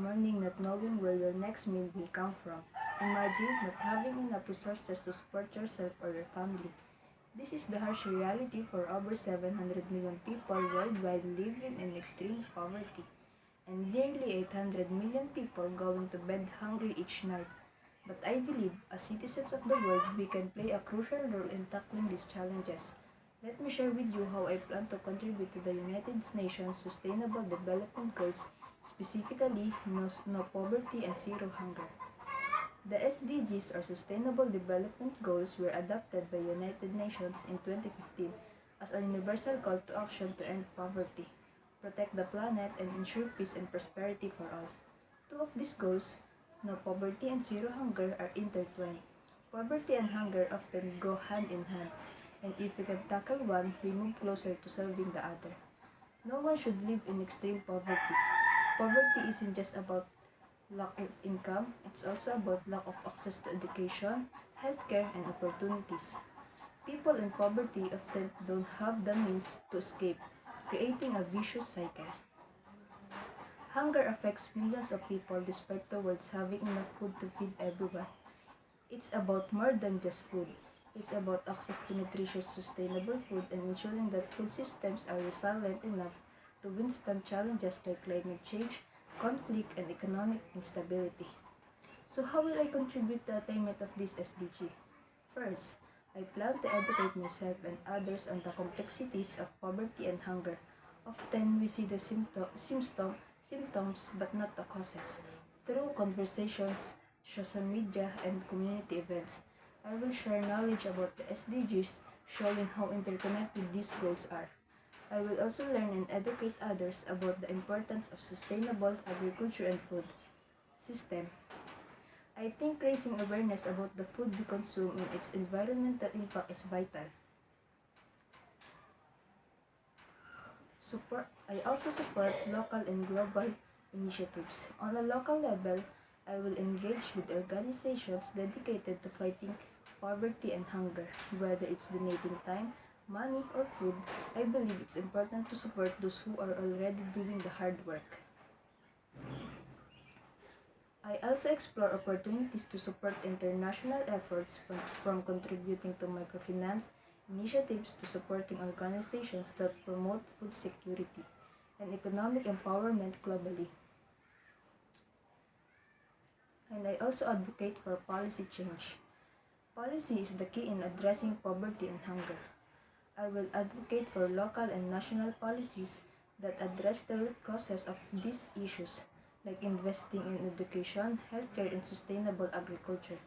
morning not knowing where your next meal will come from. Imagine not having enough resources to support yourself or your family. This is the harsh reality for over 700 million people worldwide living in extreme poverty, and nearly 800 million people going to bed hungry each night. But I believe, as citizens of the world, we can play a crucial role in tackling these challenges. Let me share with you how I plan to contribute to the United Nations Sustainable Development Goals, specifically no poverty and zero hunger. The SDGs, or Sustainable Development Goals, were adopted by United Nations in 2015 as a universal call to action to end poverty, protect the planet, and ensure peace and prosperity for all. Two of these goals, no poverty and zero hunger, are intertwined. Poverty and hunger often go hand in hand, and if we can tackle one, we move closer to solving the other. No one should live in extreme poverty. Poverty isn't just about lack of income, it's also about lack of access to education, healthcare, and opportunities. People in poverty often don't have the means to escape, creating a vicious cycle. Hunger affects millions of people despite the world having enough food to feed everyone. It's about more than just food. It's about access to nutritious, sustainable food and ensuring that food systems are resilient enough to withstand challenges like climate change, conflict, and economic instability. So how will I contribute to the attainment of this SDG? First, I plan to educate myself and others on the complexities of poverty and hunger. Often we see the symptoms but not the causes. Through conversations, social media, and community events, I will share knowledge about the SDGs, showing how interconnected these goals are. I will also learn and educate others about the importance of sustainable agriculture and food system. I think raising awareness about the food we consume and its environmental impact is vital. I also support local and global initiatives. On a local level, I will engage with organizations dedicated to fighting poverty and hunger. Whether it's donating time, money, or food, I believe it's important to support those who are already doing the hard work. I also explore opportunities to support international efforts from contributing to microfinance initiatives to supporting organizations that promote food security and economic empowerment globally. And I also advocate for policy change. Policy is the key in addressing poverty and hunger. I will advocate for local and national policies that address the root causes of these issues, like investing in education, healthcare, and sustainable agriculture.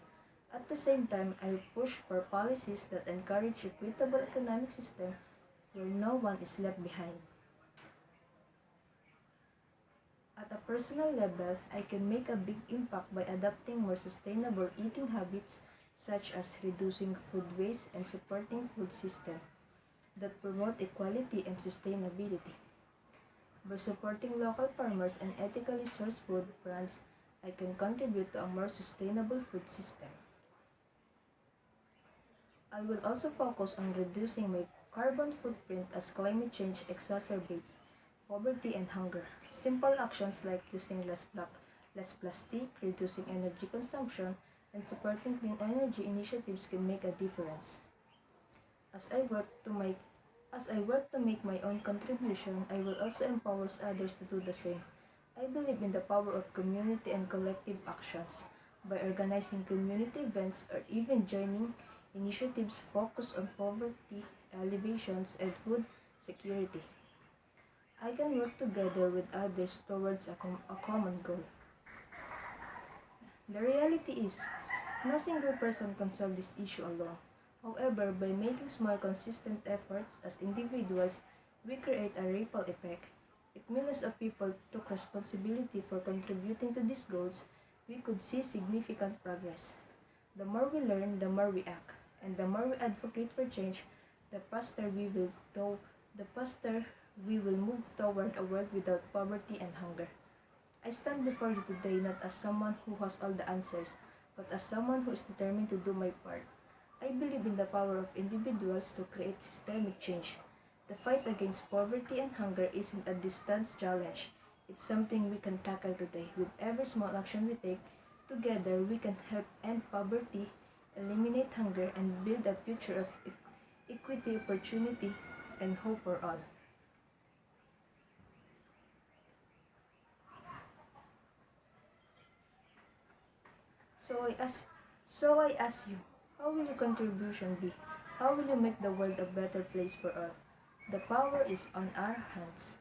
At the same time, I will push for policies that encourage equitable economic system where no one is left behind. At a personal level, I can make a big impact by adopting more sustainable eating habits such as reducing food waste and supporting food systems that promote equality and sustainability. By supporting local farmers and ethically sourced food brands, I can contribute to a more sustainable food system. I will also focus on reducing my carbon footprint as climate change exacerbates poverty and hunger. Simple actions like using less plastic, reducing energy consumption, and supporting clean energy initiatives can make a difference. As I work to make as I work to make my own contribution, I will also empower others to do the same. I believe in the power of community and collective actions. By organizing community events or even joining initiatives focused on poverty alleviations and food security, I can work together with others towards a common goal. The reality is, no single person can solve this issue alone. However, by making small consistent efforts as individuals, we create a ripple effect. If millions of people took responsibility for contributing to these goals, we could see significant progress. The more we learn, the more we act, and the more we advocate for change, the faster we will move toward a world without poverty and hunger. I stand before you today not as someone who has all the answers, but as someone who is determined to do my part. I believe in the power of individuals to create systemic change. The fight against poverty and hunger isn't a distant challenge. It's something we can tackle today. With every small action we take, together we can help end poverty, eliminate hunger, and build a future of equity, opportunity, and hope for all. So I ask, so I ask you, how will your contribution be? How will you make the world a better place for all? The power is on our hands.